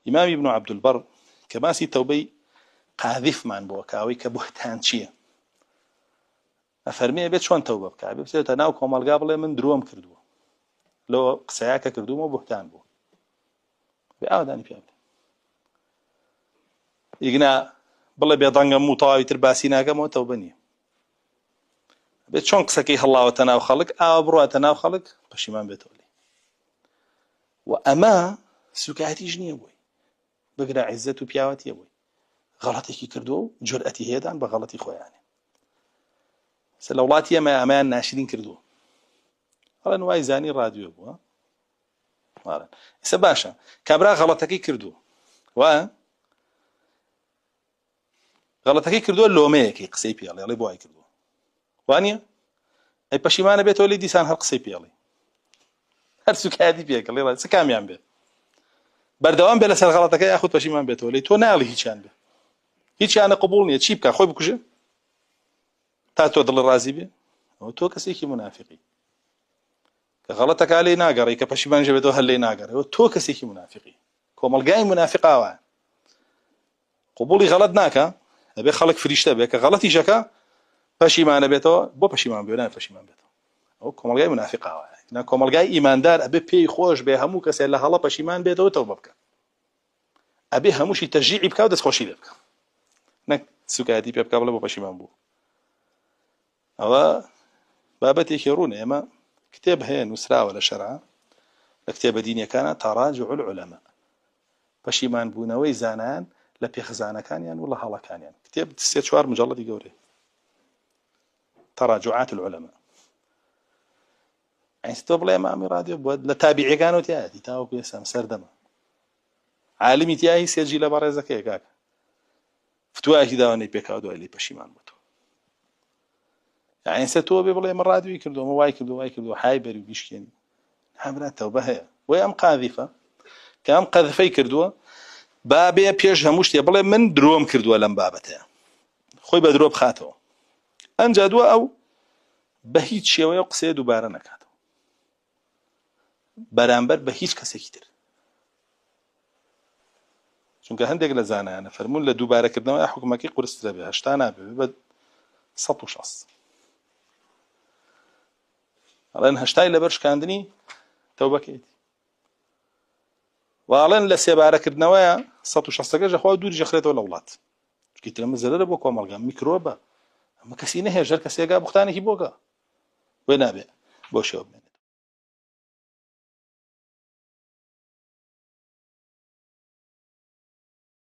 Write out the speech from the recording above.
إمام ابن عبد البر كباسي توبي قاذف من بوكاوي كبهتان شيء أفرمي بيت شون توبة بكابي بس تناو كمال قابل من دروم كردو لو قسياك كردو مو بهتان بو بأوداني في أبدا يقنا بالله بيضانغ موطاوي ترباسينا كما توبني بيت شون قسكي الله وتناو خلق أبرو تناو خلق بشيمان بيتولي وأما سكاتي جنيه بوي بقرا عزته بياوتي بوي غلطي كي كردو جرأتي هيدان بغلطي خويا يعني سلولاتي ما أمان ناشرين كردو هلا نواي زاني راديو بو ها سباشا كابرا غلطكي كردو و غلطكي كردو اللوميه كي قسي بيالي يلي بو اي كردو وانيا اي بشيمانه بيت ولي ديسان هر قسي بيالي هر سكادي بيك الله سكام يام بي بردوام بلا سر غلطكي ياخذ بشيمان بيت ولي تو نالي هيچان بي هيچ انا قبول نيه تشيبكا خوي بكجه تاتو دل الرازي بي او تو كسيكي منافقي غلطك علي ناقري كبشيمان جبتو هلي ناقري او تو كسيكي منافقي كومل جاي منافقا وا قبولي غلط ناكا ابي خلق فريشته بك غلطي شكا پشیمان بيتو بو پشیمان بيونا پشیمان بيتو او كومل جاي منافقا وا نا كومل جاي ايماندار ابي بي خوش به همو كسه له هلا پشیمان بيتو توبه بك ابي هموشي تشجيعي بك ودس خوشي بك نك سكادي بك قبل بو پشیمان بو او بابتي خيرون اما كتاب هي نسرا ولا شرع كتاب ديني كان تراجع العلماء پشیمان بونوي زانان لبي خزانه كان يعني والله هلا كان يعني كتاب 6 مجلد يقوري تراجعات العلماء يعني ستوبلا امام راديو بود لتابعي كانوا تياتي تاو بيسام سردما عالمي تياي سيجي لبارزك ياك فتواه داوني بيكادو اللي پشیمان بوتو يعني ستو بيبلا من راديو يكردو مو وايكردو حايبر وبيشكين حمرا توبه هي ويام قاذفه كام قذفي كردو بابي بيش هموش يبلا من دروم كردو لم بابته خوي بدروب خاتو انجدوا او بهيج شيوه قصه دوباره نکات برانبر به هیچ کسی کتر چونکه هندێک لە زانایانە فەرموون لە دووبارەکردنەوەی حکومەکەی قورسترە بێ هەشتا نابێ بە 160 ئەڵێن هەشتای لەبەر شکاندنی تەوبەکەیەتی وەڵێن لە سێبارەکردنەوەیە 160 ژەخوا دووری ژەخرێتەوە لە وڵات چونکە ترەمە زەرەرە بۆ کۆمەڵگا میکرۆبە ئەمە کەسی نەهێژەر کەسێگا بوختانێکی بۆگە وێ نابێ بۆ شێوە بێنێ